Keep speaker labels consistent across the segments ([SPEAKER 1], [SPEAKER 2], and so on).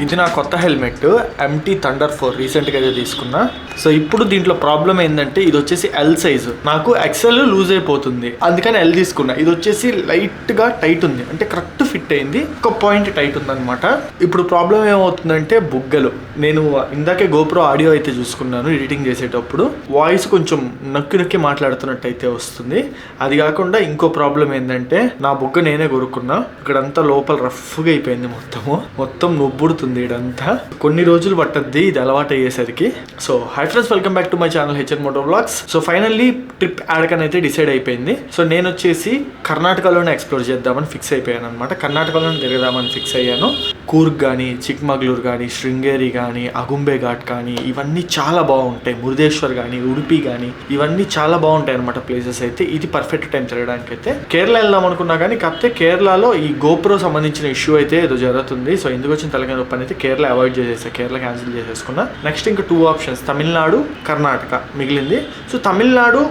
[SPEAKER 1] ఇది నా కొత్త హెల్మెట్ MT Thunder 4 రీసెంట్గా అయితే తీసుకున్నా. సో ఇప్పుడు దీంట్లో ప్రాబ్లం ఏంటంటే ఇది వచ్చేసి ఎల్ సైజు, నాకు XL లూజ్ అయిపోతుంది, అందుకని L తీసుకున్నా. ఇది వచ్చేసి లైట్గా టైట్ ఉంది, అంటే కరెక్ట్ ఫిట్ అయింది, ఒక పాయింట్ టైట్ ఉందన్నమాట. ఇప్పుడు ప్రాబ్లం ఏమవుతుందంటే బుగ్గలు. నేను ఇందాకే GoPro ఆడియో అయితే చూసుకున్నాను ఎడిటింగ్ చేసేటప్పుడు, వాయిస్ కొంచెం నొక్కి నొక్కి మాట్లాడుతున్నట్టు అయితే వస్తుంది. అది కాకుండా ఇంకో ప్రాబ్లం ఏంటంటే నా బుగ్గ నేనే కొరుక్కున్నా, ఇక్కడంతా లోపల రఫ్గా అయిపోయింది, మొత్తం నొబ్బుడుతుంది ఇదంతా. కొన్ని రోజులు పట్టద్ది ఇది అలవాటు అయ్యేసరికి. So hi friends, welcome back to my channel HN Moto Vlogs. So finally trip యాడకనైతే డిసైడ్ అయిపోయింది. సో నేను వచ్చేసి కర్ణాటకలోనే ఎక్స్ప్లోర్ చేద్దామని ఫిక్స్ అయిపోయాను అనమాట. కర్ణాటకలోనే తిరగదామని ఫిక్స్ అయ్యాను. కూర్గ్ కానీ, చిక్మగళూరు కానీ, శృంగేరి కానీ, అగుంబే ఘాట్ కానీ ఇవన్నీ చాలా బాగుంటాయి. మురుదేశ్వర్ కానీ, ఉడిపి కానీ ఇవన్నీ చాలా బాగుంటాయి అనమాట ప్లేసెస్ అయితే. ఇది పర్ఫెక్ట్ టైం తిరగడానికి అయితే. కేరళ వెళ్దాం అనుకున్నా కానీ కాకపోతే కేరళలో ఈ GoPro సంబంధించిన ఇష్యూ అయితే ఏదో జరుగుతుంది. సో ఎందుకు వచ్చిన తలకాయ నొప్పి అయితే కేరళ అవాయిడ్ చేసేసా, కేరళ క్యాన్సిల్ చేసేసుకున్నా. నెక్స్ట్ ఇంకా 2 ఆప్షన్స్, తమిళనాడు, కర్ణాటక మిగిలింది. సో తమిళనాడు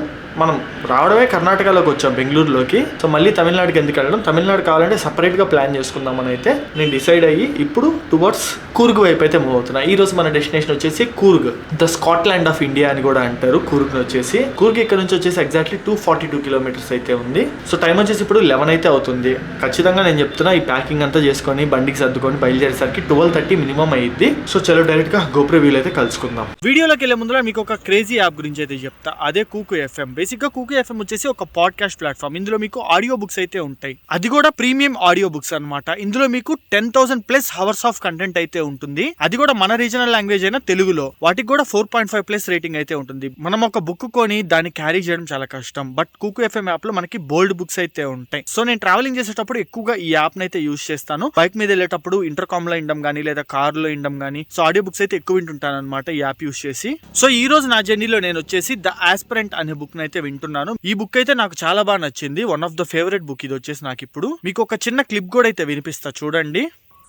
[SPEAKER 1] మనం రావడమే కర్ణాటకలోకి వచ్చాం, బెంగళూరులోకి. సో మళ్ళీ తమిళనాడుకి ఎందుకు వెళ్ళడం, తమిళనాడు కావాలంటే సపరేట్గా ప్లాన్ చేసుకుందామని అయితే నేను డిసైడ్ అయ్యి ఇప్పుడు టువర్డ్స్ కూర్గ్ వైపు అయితే మూవ్ అవుతున్నా. ఈ రోజు మన డెస్టినేషన్ వచ్చేసి Coorg, the Scotland of India అని కూడా అంటారు కూర్గ్ వచ్చేసి. కూర్గ్ ఇక్కడ నుంచి వచ్చేసి ఎగ్జాక్ట్లీ 242 కిలోమీటర్స్ అయితే ఉంది. సో టైం వచ్చేసి ఇప్పుడు 11 అయితే అవుతుంది. ఖచ్చితంగా నేను చెప్తున్నా ఈ ప్యాకింగ్ అంతా చేసుకొని బండికి సర్దుకొని బయలుదేరేసరికి 12:30 మినిమం అయ్యింది. సో చలో డైరెక్ట్ గా GoPro వ్యూలో అయితే కలుసుకుందాం. వీడియోలోకి వెళ్ళే ముందు మీకు ఒక క్రేజీ యాప్ గురించి అయితే చెప్తా, అదే కూకు FM. బేసిక్గా కూకు FM వచ్చేసి ఒక పాడ్కాస్ట్ ప్లాట్ఫామ్. ఇందులో మీకు ఆడియో బుక్స్ అయితే ఉంటాయి, అది కూడా ప్రీమియం ఆడియో బుక్స్ అనమాట. ఇందులో మీకు 10,000+ అవర్స్ ఆఫ్ కంటెంట్ అయితే ఉంటుంది, అది కూడా మన రీజనల్ లాంగ్వేజ్ అయినా తెలుగులో. వాటికి కూడా 4.5+ రేటింగ్ అయితే ఉంటుంది. మనం ఒక బుక్ కొని దాన్ని క్యారీ చేయడం చాలా కష్టం, బట్ కూకు FM యాప్ లో మనకి బోల్డ్ బుక్స్ అయితే ఉంటాయి. సో నేను ట్రావెలింగ్ చేసేటప్పుడు ఎక్కువగా ఈ యాప్ అయితే యూజ్ చేస్తాను. బైక్ మీద వెళ్ళేటప్పుడు ఇంటర్కామ్ లో వినడం గానీ లేదా కార్ లో వినడం గానీ, సో ఆడియో బుక్స్ అయితే ఎక్కువ వింటుంటాను అనమాట ఈ యాప్ యూజ్ చేసి. సో ఈ రోజు నా జర్నీలో నేను వచ్చేసి ద ఆస్పిరెంట్ అనే బుక్ అయితే వింటున్నాను. ఈ బుక్ అయితే నాకు చాలా బాగా నచ్చింది, one of the favourite book ఇది వచ్చేసి నాకు. ఇప్పుడు మీకు ఒక చిన్న క్లిప్ కూడా అయితే వినిపిస్తా, చూడండి.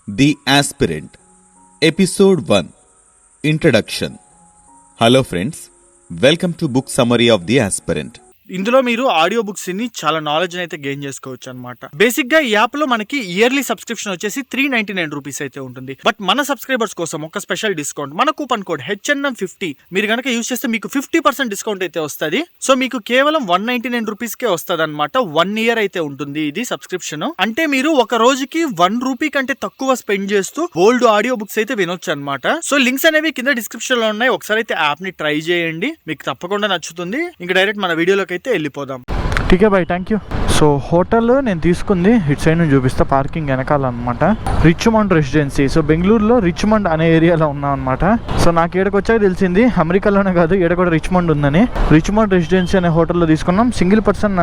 [SPEAKER 2] The aspirant episode 1 introduction. Hello friends, welcome to book summary of the aspirant.
[SPEAKER 1] ఇందులో మీరు ఆడియో బుక్స్ ని చాలా నాలెడ్జ్ అయితే గెయిన్ చేసుకోవచ్చు అనమాట. బేసిక్ గా ఈ యాప్ లో మనకి ఇయర్లీ సబ్స్క్రిప్షన్ వచ్చేసి 399 రూపీస్ అయితే ఉంటుంది. బట్ మన సబ్స్క్రైబర్స్ కోసం ఒక స్పెషల్ డిస్కౌంట్, మన కూపన్ కోడ్ HNM50 మీరు కనుక యూజ్ చేస్తే మీకు 50% డిస్కౌంట్ అయితే వస్తుంది. సో మీకు కేవలం 199 రూపీస్ కే వస్తుంది అనమాట. 1 ఇయర్ అయితే ఉంటుంది ఇది సబ్స్క్రిప్షన్. అంటే మీరు ఒక రోజుకి 1 రూపీ కంటే తక్కువ స్పెండ్ చేస్తూ ఓల్డ్ ఆడియో బుక్స్ అయితే వినొచ్చు అనమాట. సో లింక్స్ అనేవి కింద డిస్క్రిప్షన్ లో ఉన్నాయి, ఒకసారి అయితే యాప్ ని ట్రై చేయండి, మీకు తప్పకుండా నచ్చుతుంది. ఇంకా డైరెక్ట్ మన వీడియోలోకి అయితే వెళ్ళిపోదాం. ఠీకే bye, thank you. So hotel నేను తీసుకుంది ఇటు సైడ్ నుంచి చూపిస్తా, పార్కింగ్ వెనకాల అనమాట. Richmond Residency. సో బెంగళూరులో రిచ్మండ్ అనే ఏరియాలో ఉన్నాం అనమాట. సో నాకు ఏడకు వచ్చాక తెలిసింది అమెరికాలోనే కాదు ఏడ కూడా రిచ్మండ్ ఉందని. రిచ్మండ్ రెసిడెన్సీ అనే హోటల్లో తీసుకున్నాం. సింగిల్ పర్సన్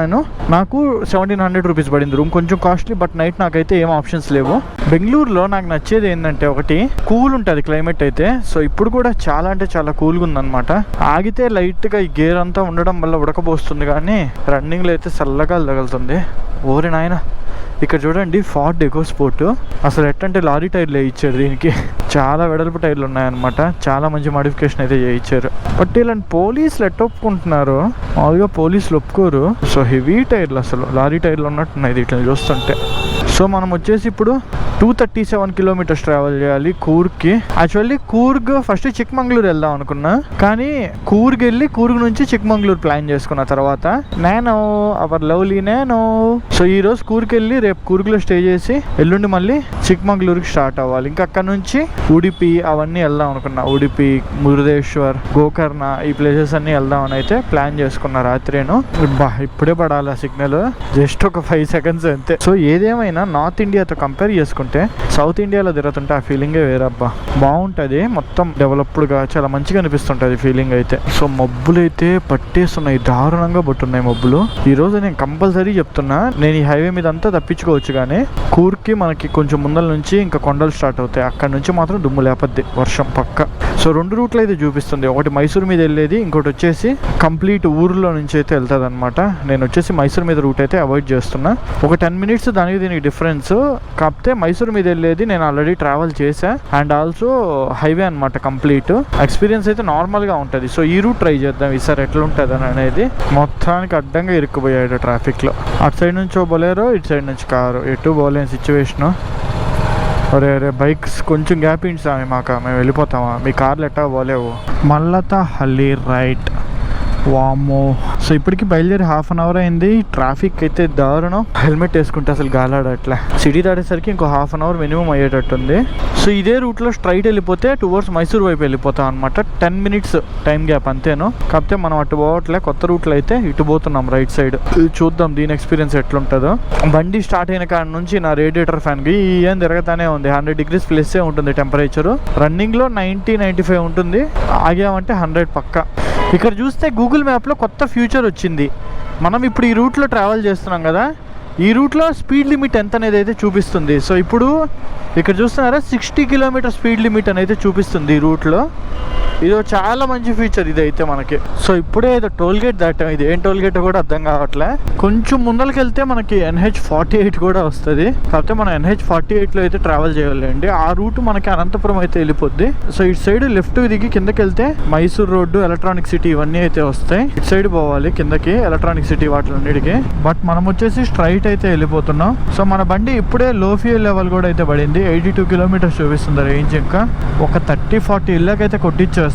[SPEAKER 1] నాకు 1700 రూపీస్ పడింది రూమ్. కొంచెం కాస్ట్లీ, బట్ నైట్ నాకైతే ఏం ఆప్షన్స్ లేవు. బెంగళూరులో నాకు నచ్చేది ఏంటంటే ఒకటి కూల్ ఉంటుంది క్లైమేట్ అయితే. సో ఇప్పుడు కూడా చాలా అంటే చాలా కూల్గా ఉందన్నమాట. ఆగితే లైట్గా ఈ గేర్ అంతా ఉండడం వల్ల ఉడకపోస్తుంది, కానీ రన్నింగ్లో అయితే చల్లగా తగులుతుంది. ఓరే నాయన, ఇక్కడ చూడండి ఫార్డ్ ఎకోస్పోర్ట్. అసలు ఎట్టంటే లారీ టైర్లు వేయించారు దీనికి, చాలా వెడల్పు టైర్లు ఉన్నాయన్నమాట. చాలా మంచి మోడిఫికేషన్ అయితే చేయించారు. బట్ ఇలాంటి పోలీసులు ఎట్ట ఒప్పుకుంటున్నారు, మామూలుగా పోలీసులు ఒప్పుకోరు. సో హెవీ టైర్లు, అసలు లారీ టైర్లు ఉన్నట్టున్నాయి వీటిని చూస్తుంటే. సో మనం వచ్చేసి ఇప్పుడు 237 కిలోమీటర్స్ ట్రావెల్ చేయాలి కూర్గ్కి. యాక్చువల్లీ కూర్గ్ ఫస్ట్ చిక్మంగళూరు వెళ్దాం అనుకున్నా, కానీ కూర్గ్ వెళ్ళి కూర్గ్ నుంచి చిక్మంగళూరు ప్లాన్ చేసుకున్న తర్వాత అవర్ లవ్లీ సో ఈ రోజు కూర్గ్ వెళ్ళి రేపు కూర్గ్లో స్టే చేసి ఎల్లుండి మళ్ళీ చిక్మంగళూరుకి స్టార్ట్ అవ్వాలి. ఇంకా అక్కడ నుంచి ఉడిపి అవన్నీ వెళ్దాం అనుకున్నా. ఉడిపి, మురుదేశ్వర్, గోకర్ణ ఈ ప్లేసెస్ అన్ని వెళ్దాం అని అయితే ప్లాన్ చేసుకున్నా రాత్రేను. ఇప్పుడే పడాలి సిగ్నల్, జస్ట్ ఒక 5 సెకండ్స్ అంతే. సో ఏదేమైనా నార్త్ ఇండియాతో కంపేర్ చేసుకుంటే సౌత్ ఇండియాలో తిరుగుతుంటే ఆ ఫీలింగే వేరబ్బా, బాగుంటుంది. మొత్తం డెవలప్డ్గా చాలా మంచిగా అనిపిస్తుంటుంది ఫీలింగ్ అయితే. సో మబ్బులు అయితే పట్టేస్తున్నాయి, దారుణంగా పట్టున్నాయి మబ్బులు. ఈ రోజు నేను కంపల్సరీ చెప్తున్నా, నేను ఈ హైవే మీద అంతా తప్పించుకోవచ్చు, కానీ కూర్గ్కి మనకి కొంచెం ముందల నుంచి ఇంకా కొండలు స్టార్ట్ అవుతాయి. అక్కడ నుంచి మాత్రం దుమ్ము లేపద్ది వర్షం పక్క. సో 2 రూట్లు అయితే చూపిస్తుంది, ఒకటి మైసూర్ మీద వెళ్ళేది, ఇంకోటి వచ్చేసి కంప్లీట్ ఊర్లో నుంచి అయితే వెళ్తుంది అనమాట. నేను వచ్చేసి మైసూర్ మీద రూట్ అయితే అవాయిడ్ చేస్తున్నా. ఒక 10 మినిట్స్ దానికి దీనికి డిఫరెన్స్. కాకపోతే మైసూర్ మీద వెళ్ళేది నేను ఆల్రెడీ ట్రావెల్ చేశా, అండ్ ఆల్సో హైవే అనమాట కంప్లీట్. ఎక్స్పీరియన్స్ అయితే నార్మల్గా ఉంటుంది. సో ఈ రూట్ ట్రై చేద్దాం ఈసారి ఎట్లా ఉంటుంది అని అనేది. మొత్తానికి అడ్డంగా ఇరుక్కుపోయాడు ట్రాఫిక్లో. అటు సైడ్ నుంచి బొలేరో, ఇటు సైడ్ నుంచి కారు, ఎటు పోలేని సిచ్యువేషను. అరే అరే బైక్స్ కొంచెం గ్యాప్ ఇంటి స్వామి మాకు, మేము వెళ్ళిపోతామా, మీ కార్లు ఎట్టా పోలేవు. మల్లత హల్లీ రైట్. వామ్మో. సో ఇప్పటికి బయలుదేరి హాఫ్ అన్ అవర్ అయింది. ట్రాఫిక్ అయితే దారుణం. హెల్మెట్ వేసుకుంటే అసలు గాలాడట్లే. సిటీ దాటేసరికి ఇంకో హాఫ్ అన్ అవర్ మినిమం అయ్యేటట్టుంది. సో ఇదే రూట్లో స్ట్రైట్ వెళ్ళిపోతే టువర్డ్స్ మైసూర్ వైపు వెళ్ళిపోతాం అనమాట. 10 minutes టైం గ్యాప్ అంతేను. కాకపోతే మనం అటు పోవట్లే. కొత్త రూట్లో అయితే ఇటు పోతున్నాం రైట్ సైడ్. చూద్దాం దీని ఎక్స్పీరియన్స్ ఎట్లుంటుందో. బండి స్టార్ట్ అయిన కాడ నుంచి నా రేడియేటర్ ఫ్యాన్కి ఏం తిరగతానే ఉంది. 100 degrees ప్లస్ ఉంటుంది టెంపరేచర్. రన్నింగ్లో 90-95 ఉంటుంది. ఆగామంటే 100 పక్కా. ఇక్కడ చూస్తే గూగుల్ మ్యాప్లో కొత్త ఫ్యూచర్ వచ్చింది. మనం ఇప్పుడు ఈ రూట్లో ట్రావెల్ చేస్తున్నాం కదా, ఈ రూట్లో స్పీడ్ లిమిట్ ఎంత అనేది అయితే చూపిస్తుంది. సో ఇప్పుడు ఇక్కడ చూస్తున్నారా 60 km స్పీడ్ లిమిట్ అనేది చూపిస్తుంది ఈ రూట్లో. ఇది చాలా మంచి ఫీచర్ ఇదైతే మనకి. సో ఇప్పుడే ఏదో టోల్ గేట్ దాటాం. ఇది ఏం టోల్ గేట్ కూడా అర్థం కావట్లే. కొంచెం ముందరికి వెళ్తే మనకి NH48 కూడా వస్తుంది. కాకపోతే మనం NH48లో అయితే ట్రావెల్ చేయాలండి. ఆ రూట్ మనకి అనంతపురం అయితే వెళ్ళిపోద్ది. సో ఇటు సైడ్ లెఫ్ట్ దిగి కిందకి వెళ్తే మైసూర్ రోడ్డు, ఎలక్ట్రానిక్ సిటీ ఇవన్నీ అయితే వస్తాయి. ఇటు సైడ్ పోవాలి కిందకి, ఎలక్ట్రానిక్ సిటీ వాటిలన్నిటికీ. బట్ మనం వచ్చేసి స్ట్రైట్ అయితే వెళ్ళిపోతున్నాం. సో మన బండి ఇప్పుడే లో ఫ్యూయల్ లెవెల్ కూడా అయితే పడింది. 82 km చూపిస్తుంది రేంజ్. ఇంకా ఒక 30-40 ఇళ్ళకైతే కొట్టించేస్తాం.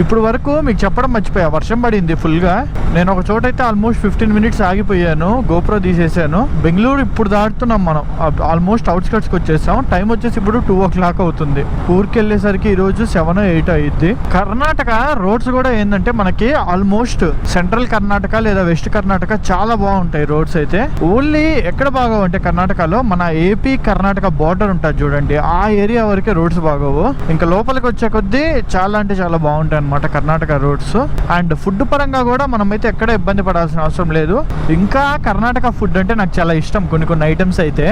[SPEAKER 1] ఇప్పుడు వరకు మీకు చెప్పడం మర్చిపోయా, వర్షం పడింది ఫుల్గా. నేను ఒక చోట అయితే ఆల్మోస్ట్ 15 minutes ఆగిపోయాను, గోప్రో తీసేసాను. బెంగళూరు ఇప్పుడు దాటుతున్నాం మనం. ఆల్మోస్ట్ అవుట్స్కట్స్కి వచ్చేసాం. టైం వచ్చేసి ఇప్పుడు 2 o'clock అవుతుంది. ఊరికి వెళ్ళేసరికి ఈరోజు 7-8 అయ్యిద్ది. కర్ణాటక రోడ్స్ కూడా ఏంటంటే మనకి ఆల్మోస్ట్ సెంట్రల్ కర్ణాటక లేదా వెస్ట్ కర్ణాటక చాలా బాగుంటాయి రోడ్స్ అయితే. ఓన్లీ ఎక్కడ బాగోవు అంటే కర్ణాటకలో మన ఏపీ కర్ణాటక బార్డర్ ఉంటుంది చూడండి, ఆ ఏరియా వరకే రోడ్స్ బాగోవు. ఇంకా లోపలికి వచ్చే కొద్దీ చాలా అంటే చాలా బాగుంటాయి అనమాట కర్ణాటక రోడ్స్. అండ్ ఫుడ్ పరంగా కూడా మనం అయితే ఎక్కడ ఇబ్బంది పడాల్సిన అవసరం లేదు. ఇంకా కర్ణాటక ఫుడ్ అంటే నాకు చాలా ఇష్టం. కొన్ని ఐటమ్స్ అయితే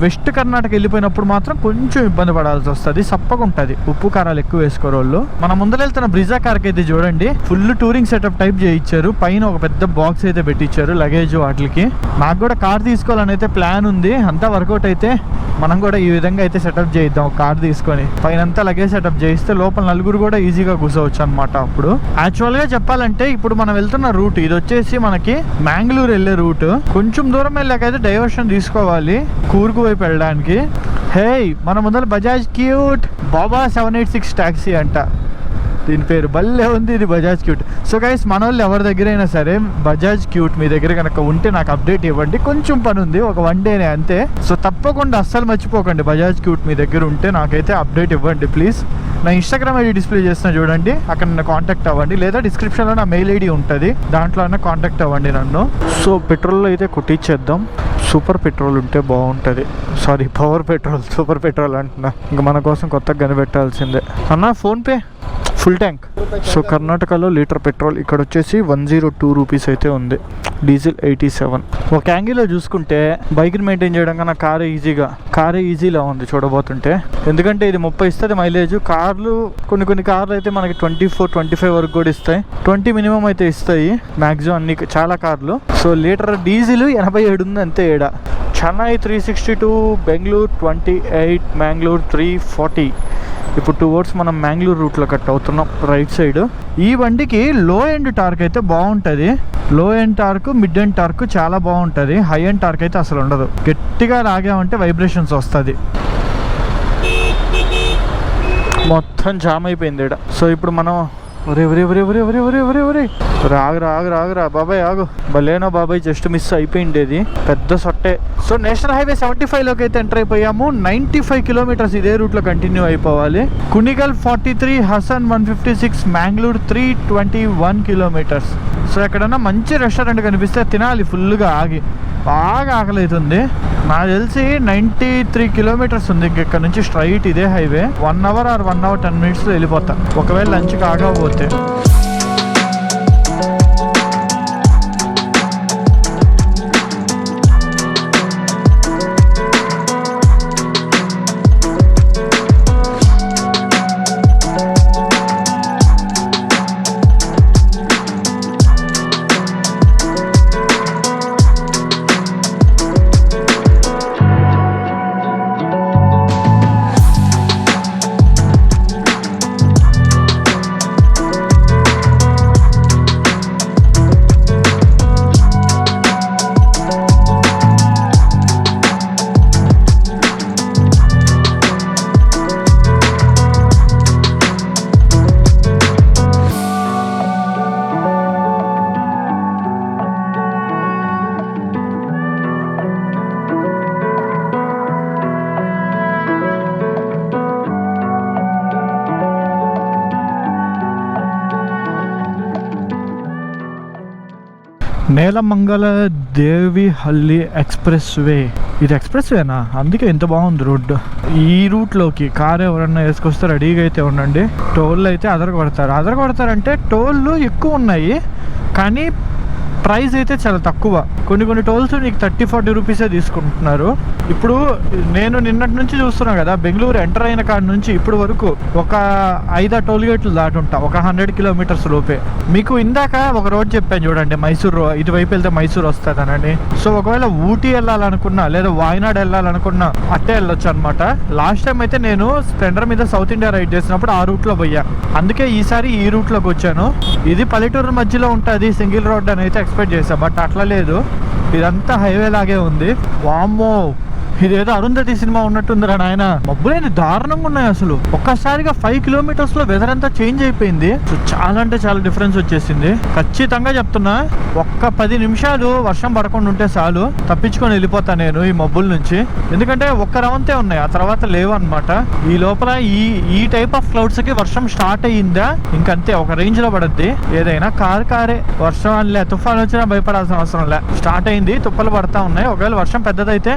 [SPEAKER 1] వెస్ట్ కర్ణాటక వెళ్ళిపోయినప్పుడు మాత్రం కొంచెం ఇబ్బంది పడాల్సి వస్తుంది. సప్పగా ఉంటుంది, ఉప్పు కారాలు ఎక్కువ వేసుకోరు వాళ్ళు. మన ముందర వెళ్తున్న బ్రిజా కార్కి అయితే చూడండి ఫుల్ టూరింగ్ సెటప్ టైప్ చేయించారు. పైన ఒక పెద్ద బాక్స్ అయితే పెట్టించారు లగేజ్ వాటికి. నాకు కూడా కార్ తీసుకోవాలని అయితే ప్లాన్ ఉంది. అంతా వర్కౌట్ అయితే మనం కూడా ఈ విధంగా అయితే సెటప్ చేయిద్దాం. కార్ తీసుకొని పైన అంతా లగేజ్ సెటప్ చేయిస్తే లోపల నలుగురు కూడా ఈజీగా కూర్చోవచ్చు అనమాట. అప్పుడు యాక్చువల్ గా చెప్పాలంటే ఇప్పుడు మనం వెళ్తున్న రూట్ ఇది వచ్చేసి మనకి మ్యాంగ్లూర్ వెళ్ళే రూట్. కొంచెం దూరం వెళ్ళాకైతే డైవర్షన్ తీసుకోవాలి కూర్గు వైపు వెళ్ళడానికి. హే మన ముందర బజాజ్ క్యూట్ బాబా 786 టాక్సీ అంట దీని పేరు. భలే ఉంది ఇది బజాజ్ క్యూట్. సో గైస్ మన వాళ్ళు ఎవరి దగ్గర అయినా సరే బజాజ్ క్యూట్ మీ దగ్గర కనుక ఉంటే నాకు అప్డేట్ ఇవ్వండి. కొంచెం పని ఉంది, ఒక 1 day అంతే. సో తప్పకుండా అస్సలు మర్చిపోకండి, బజాజ్ క్యూట్ మీ దగ్గర ఉంటే నాకైతే అప్డేట్ ఇవ్వండి ప్లీజ్. నా ఇన్స్టాగ్రామ్ ఐడి డిస్ప్లే చేస్తున్నా చూడండి, అక్కడ నన్ను కాంటాక్ట్ అవ్వండి. లేదా డిస్క్రిప్షన్లో నా మెయిల్ ఐడి ఉంటుంది, దాంట్లో అయినా కాంటాక్ట్ అవ్వండి నన్ను. సో పెట్రోల్లో అయితే కొట్టించేద్దాం. సూపర్ పెట్రోల్ ఉంటే బాగుంటుంది. Sorry power petrol, super petrol అంటున్నా. ఇంకా మన కోసం కొత్తగా కనిపెట్టాల్సిందే. అన్న ఫోన్పే ఫుల్ ట్యాంక్. సో కర్ణాటకలో లీటర్ పెట్రోల్ ఇక్కడ వచ్చేసి 102 రూపీస్ అయితే ఉంది. డీజిల్ 87. ఒక యాంగిల్లో చూసుకుంటే బైక్ని మెయింటైన్ చేయడం కన్నా కారే ఈజీలా ఉంది చూడబోతుంటే. ఎందుకంటే ఇది 30 ఇస్తుంది మైలేజ్. కార్లు కొన్ని కార్లు అయితే మనకి 24-25 వరకు కూడా ఇస్తాయి. 20 మినిమం అయితే ఇస్తాయి మ్యాక్సిమం అన్ని చాలా కార్లు. సో లీటర్ డీజిల్ 87 ఉంది అంతే. ఏడ చెన్నై 362, బెంగళూరు 28, మ్యాంగ్లూర్ 340. ఇప్పుడు 2 hours మనం మ్యాంగ్లూర్ రూట్లో కట్ అవుతున్నాం రైట్ సైడ్. ఈ బండికి లో ఎండ్ టార్క్ అయితే బాగుంటుంది. లో end torque, mid end torque చాలా బాగుంటుంది. హై ఎండ్ టార్క్ అయితే అసలు ఉండదు. గట్టిగా లాగామంటే వైబ్రేషన్స్ వస్తుంది. మొత్తం జామ్ అయిపోయింది ఇక్కడ. సో ఇప్పుడు మనం ఆగురా బాబాయ్ ఆగు. భలేనో బాబాయ్ జస్ట్ మిస్ అయిపోయిండేది, పెద్ద సొట్టే. సో నేషనల్ హైవే 75లోకి అయితే ఎంటర్ అయిపోయాము. 95 kilometers ఇదే రూట్లో కంటిన్యూ అయిపోవాలి. కునిగల్ 43, హసన్ 156, మ్యాంగ్లూర్ 321 kilometers. సో ఎక్కడన్నా మంచి రెస్టారెంట్ కనిపిస్తే తినాలి ఫుల్గా ఆగి. బాగా ఆకలి అవుతుంది. నాకు తెలిసి 93 kilometers ఉంది ఇక్కడ నుంచి స్ట్రైట్ ఇదే హైవే. 1 hour or 1 hour 10 minutesలో వెళ్ళిపోతా ఒకవేళ లంచ్కి ఆగకపోతే. Nelamangala దేవిహల్లి express way. ఇది ఎక్స్ప్రెస్ వేనా, అందుకే ఇంత బాగుంది రోడ్డు. ఈ రూట్లోకి కార్ ఎవరన్నా వేసుకొస్తే రెడీగా అయితే ఉండండి. టోళ్ళు అయితే అదరగొడతారంటే టోళ్ళు ఎక్కువ ఉన్నాయి కానీ ప్రైస్ అయితే చాలా తక్కువ. కొన్ని టోల్స్ నీకు 30-40 రూపీసే తీసుకుంటున్నారు. ఇప్పుడు నేను నిన్నటి నుంచి చూస్తున్నా కదా, బెంగళూరు ఎంటర్ అయిన కాడ నుంచి ఇప్పుడు వరకు ఒక 5 టోల్ గేట్లు దాటుంటా, ఒక 100 కిలోమీటర్స్ లోపే. మీకు ఇందాక ఒక రోడ్ చెప్పాను చూడండి, మైసూరు ఇటువైపు వెళ్తే మైసూరు వస్తుందనండి. సో ఒకవేళ ఊటీ వెళ్ళాలనుకున్నా లేదా వాయనాడ్ వెళ్ళాలనుకున్నా అట్టే వెళ్ళొచ్చు అనమాట. లాస్ట్ టైం అయితే నేను స్ప్లెండర్ మీద సౌత్ ఇండియా రైడ్ చేసినప్పుడు ఆ రూట్లో పోయా, అందుకే ఈసారి ఈ రూట్లోకి వచ్చాను. ఇది పల్లెటూరు మధ్యలో ఉంటుంది, సింగిల్ రోడ్ అని అయితే ఎక్స్పెక్ట్ చేశా, బట్ అట్లా లేదు, ఇదంతా హైవే లాగే ఉంది. వామ్మో, ఇదేదో అరుంధతి సినిమా ఉన్నట్టుందిరా నాయన. మబ్బులేని దారుణంగా ఉన్నాయి అసలు. ఒక్కసారిగా 5 కిలోమీటర్స్ లో వెదర్ అంతా చేంజ్ అయిపోయింది. సో చాలా అంటే చాలా డిఫరెన్స్ వచ్చేసింది. ఖచ్చితంగా చెప్తున్నా, ఒక్క 10 నిమిషాలు వర్షం పడకుండా ఉంటే చాలు, తప్పించుకొని వెళ్ళిపోతా నేను ఈ మబ్బుల నుంచి. ఎందుకంటే ఒక్క రవంతే ఉన్నాయి, ఆ తర్వాత లేవు అనమాట. ఈ లోపల ఈ టైప్ ఆఫ్ క్లౌడ్స్ కి వర్షం స్టార్ట్ అయ్యిందా ఇంకంతే, ఒక రేంజ్ లో పడద్ది. ఏదైనా కారే వర్షం లే, తుఫాన్ వచ్చినా భయపడాల్సిన అవసరం లే. స్టార్ట్ అయింది, తుప్పలు పడతా ఉన్నాయి. ఒకవేళ వర్షం పెద్దదైతే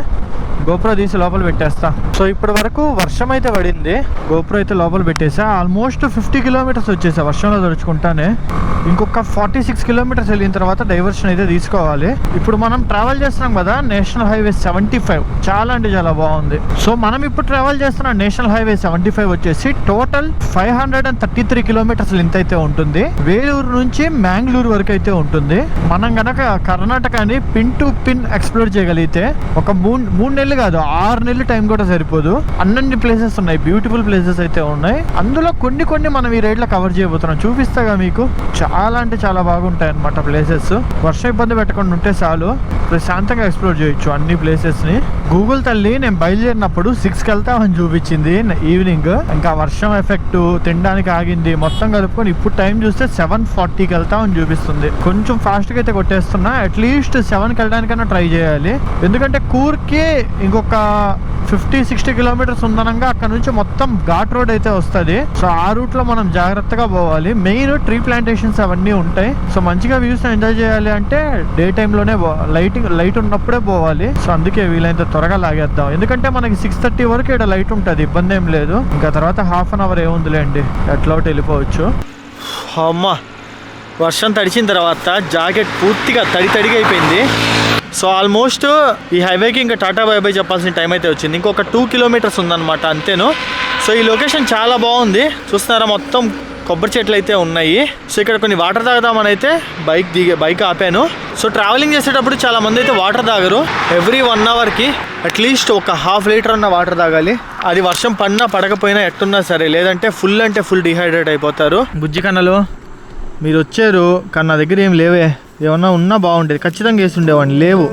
[SPEAKER 1] గోప్రో తీసి లోపల పెట్టేస్తా. సో ఇప్పటి వరకు వర్షం అయితే పడింది, గోప్రో అయితే లోపల పెట్టేసా. ఆల్మోస్ట్ 50 కిలోమీటర్స్ వచ్చేసా వర్షంలో తడుచుకుంటానే. ఇంకొక 46 కిలోమీటర్స్ వెళ్ళిన తర్వాత డైవర్షన్ అయితే తీసుకోవాలి. ఇప్పుడు మనం ట్రావెల్ చేస్తున్నాం కదా నేషనల్ హైవే 75, చాలా అంటే చాలా బాగుంది. సో మనం ఇప్పుడు ట్రావెల్ చేస్తున్న నేషనల్ హైవే 75 వచ్చేసి టోటల్ 533 కిలోమీటర్స్ లెంత్ అయితే ఉంటుంది. వేలూరు నుంచి మ్యాంగ్లూరు వరకు అయితే ఉంటుంది. మనం గనక కర్ణాటకని పిన్ టు పిన్ ఎక్స్ప్లోర్ చేయగలిగితే ఒక మూడు నెలలు కాదు, 6 నెలలు టైం కూడా సరిపోదు. అన్ని ప్లేసెస్ ఉన్నాయి, బ్యూటిఫుల్ ప్లేసెస్ అయితే ఉన్నాయి. అందులో కొన్ని మనం ఈ రైడ్ లో కవర్ చేయబోతున్నాం, చూపిస్తాగా మీకు. చాలా అంటే చాలా బాగుంటాయి అన్నమాట ప్లేసెస్. వర్షం ఇబ్బంది పెట్టకుండా ఉంటే చాలు, ప్రశాంతంగా ఎక్స్ప్లోర్ చేయొచ్చు అన్ని ప్లేసెస్ ని. గూగుల్ తల్లి నేను బయలుదేరినప్పుడు 6కి వెళ్తామని చూపించింది ఈవినింగ్. ఇంకా వర్షం ఎఫెక్ట్, తినడానికి ఆగింది, మొత్తం కలుపుకొని ఇప్పుడు టైం చూస్తే 7:40కి వెళ్తామని చూపిస్తుంది. కొంచెం ఫాస్ట్ గా అయితే కొట్టేస్తున్నా, అట్లీస్ట్ 7కి వెళ్ళడానికైనా ట్రై చేయాలి. ఎందుకంటే కూర్కి ఇంకొక 50-60 కిలోమీటర్స్ ఉందనంగా అక్కడ నుంచి మొత్తం ఘాట్ రోడ్ అయితే వస్తుంది. సో ఆ రూట్ లో మనం జాగ్రత్తగా పోవాలి. మెయిన్ ట్రీ ప్లాంటేషన్స్ అవన్నీ ఉంటాయి. సో మంచిగా వ్యూస్ ఎంజాయ్ చేయాలి అంటే డే టైమ్ లోనే లైట్ ఉన్నప్పుడే పోవాలి. సో అందుకే వీలైనంత త్వరగా లాగేద్దాం, ఎందుకంటే మనకి 6:30 వరకు ఇక్కడ లైట్ ఉంటుంది, ఇబ్బంది ఏం లేదు. ఇంకా తర్వాత ½ అవర్ ఏముందిలేండి, ఎట్లా ఒకటి వెళ్ళిపోవచ్చు. అమ్మా, వర్షం తడిచిన తర్వాత జాకెట్ పూర్తిగా తడిగా అయిపోయింది. సో ఆల్మోస్ట్ ఈ హైవేకి ఇంకా టాటా బై చెప్పాల్సిన టైం అయితే వచ్చింది. ఇంకొక 2 కిలోమీటర్స్ ఉందన్నమాట, అంతేను. సో ఈ లొకేషన్ చాలా బాగుంది, చూస్తున్నారా, మొత్తం కొబ్బరి చెట్లు అయితే ఉన్నాయి. సో ఇక్కడ కొన్ని వాటర్ తాగుదామని అయితే బైక్ ఆపాను. సో ట్రావెలింగ్ చేసేటప్పుడు చాలా మంది అయితే వాటర్ తాగరు. ఎవ్రీ 1 అవర్కి అట్లీస్ట్ ఒక ½ లీటర్ అన్న వాటర్ తాగాలి. అది వర్షం పడినా పడకపోయినా ఎట్టున్నా సరే, లేదంటే ఫుల్ అంటే ఫుల్ డిహైడ్రేట్ అయిపోతారు. బుజ్జి కన్నలు మీరు వచ్చారు కానీ నా దగ్గర ఏం లేవే, ఏమన్నా ఉన్నా బాగుండేది, ఖచ్చితంగా వేసి ఉండేవాడిని, లేవు.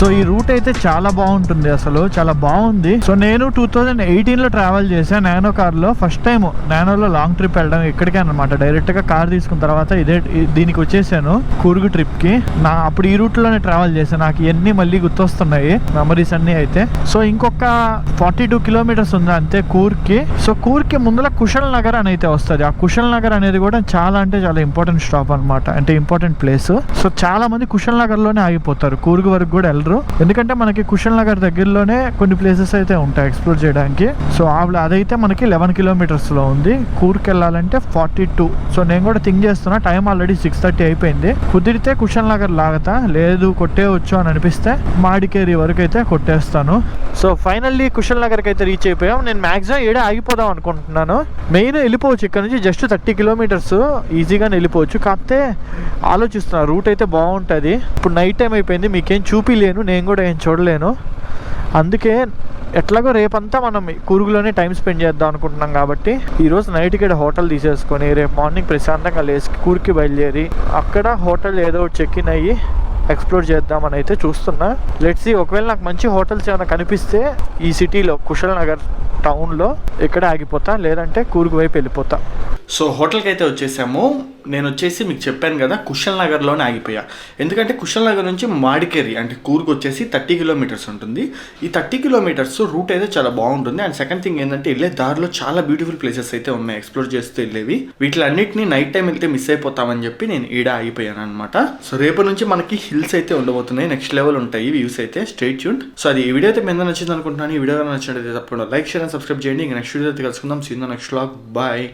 [SPEAKER 1] సో ఈ రూట్ అయితే చాలా బాగుంటుంది, అసలు చాలా బాగుంది. సో నేను 2018 లో ట్రావెల్ చేశాను నానో కార్ లో. ఫస్ట్ టైం నానోలో లాంగ్ ట్రిప్ వెళ్ళడం ఇక్కడికే అనమాట. డైరెక్ట్ గా కార్ తీసుకున్న తర్వాత దీనికి వచ్చేసాను కూర్గ్ ట్రిప్ కి. అప్పుడు ఈ రూట్ లోనే ట్రావెల్ చేశాను. నాకు ఇవన్నీ మళ్ళీ గుర్తొస్తున్నాయి మెమరీస్ అన్ని అయితే. సో ఇంకొక 42 కిలోమీటర్స్ ఉంది అంతే కూర్గ్ కి. సో కూర్గ్ కి ముందర కుశల్ నగర్ అని అయితే వస్తుంది. ఆ కుశల్ నగర్ అనేది కూడా చాలా అంటే చాలా ఇంపార్టెంట్ స్టాప్ అనమాట, అంటే ఇంపార్టెంట్ ప్లేస్. సో చాలా మంది కుశల్ నగర్ లోనే ఆగిపోతారు, కూర్గ్ వరకు కూడా వెళ్ళరు. ఎందుకంటే మనకి కుశల్ నగర్ దగ్గరలోనే కొన్ని ప్లేసెస్ అయితే ఉంటాయి ఎక్స్ప్లోర్ చేయడానికి. సో అదైతే మనకి 11 కిలోమీటర్స్ లో ఉంది. కూర్గ్ వెళ్ళాలంటే 42. సో నేను కూడా థింక్ చేస్తున్నా, టైం ఆల్రెడీ 6:30 అయిపోయింది. కుదిరితే కుశల్ నగర్ లాగతా, లేదు కొట్టేయచ్చు అని అనిపిస్తే మాడికేరి వరకు అయితే కొట్టేస్తాను. సో ఫైనల్లీ కుశల్ నగర్కి అయితే రీచ్ అయిపోయాం. నేను మాక్సిమం ఏడే ఆగిపోదాం అనుకుంటున్నాను. మెయిన్ వెళ్ళిపోవచ్చు ఇక్కడ నుంచి, జస్ట్ 30 కిలోమీటర్స్ ఈజీగానే వెళ్ళిపోవచ్చు. కాకపోతే ఆలోచిస్తున్నా, రూట్ అయితే బాగుంటుంది. ఇప్పుడు నైట్ టైం అయిపోయింది, మీకేం చూపిలేను, నేను కూడా ఏం చూడలేను. అందుకే ఎట్లాగో రేపంతా మనం కూర్గ్లోనే టైం స్పెండ్ చేద్దాం అనుకుంటున్నాం. కాబట్టి ఈరోజు నైట్కి హోటల్ తీసేసుకొని రేపు మార్నింగ్ ప్రశాంతంగా లేచి కూర్గ్కి బయలుదేరి అక్కడ హోటల్ ఏదో చెక్ ఇన్ అయ్యి ఎక్స్ప్లోర్ చేద్దామని అయితే చూస్తున్నా. లెట్స్ సీ, ఒకవేళ నాకు మంచి హోటల్స్ ఏమైనా కనిపిస్తే ఈ సిటీలో కుశల్ నగర్ టౌన్లో ఇక్కడే ఆగిపోతా, లేదంటే కూర్గ్ వైపు వెళ్ళిపోతా. సో హోటల్కి అయితే వచ్చేసాము. నేను వచ్చేసి మీకు చెప్పాను కదా, కుశల్ నగర్లోనే ఆగిపోయా. ఎందుకంటే కుశల్ నగర్ నుంచి మాడికేరి అంటే కూర్గ్ వచ్చేసి 30 కిలోమీటర్స్ ఉంటుంది. ఈ 30 కిలోమీటర్స్ రూట్ అయితే చాలా బాగుంటుంది. అండ్ సెకండ్ థింగ్ ఏంటంటే వెళ్ళే దారిలో చాలా బ్యూటిఫుల్ ప్లేసెస్ అయితే ఉన్నాయి ఎక్స్ప్లోర్ చేస్తూ వెళ్ళేవి. వీటిలన్నింటినీ నైట్ టైం వెళ్తే మిస్ అయిపోతామని చెప్పి నేను ఈడ ఆగిపోయాను అనమాట. సో రేపు నుంచి మనకి హిల్స్ అయితే ఉండబోతున్నాయి, నెక్స్ట్ లెవెల్ ఉంటాయి వ్యూస్ అయితే. Stay tuned. సో అది ఈ వీడియో అయితే మీ నచ్చింది అనుకుంటున్నాను. ఈ వీడియో నచ్చినట్లయితే తప్పకుండా లైక్, షేర్ అండ్ సబ్స్క్రైబ్ చేయండి. ఇంకా నెక్స్ట్ వీడియో అయితే కలుసుకుందాం. See you in the next vlog. Bye.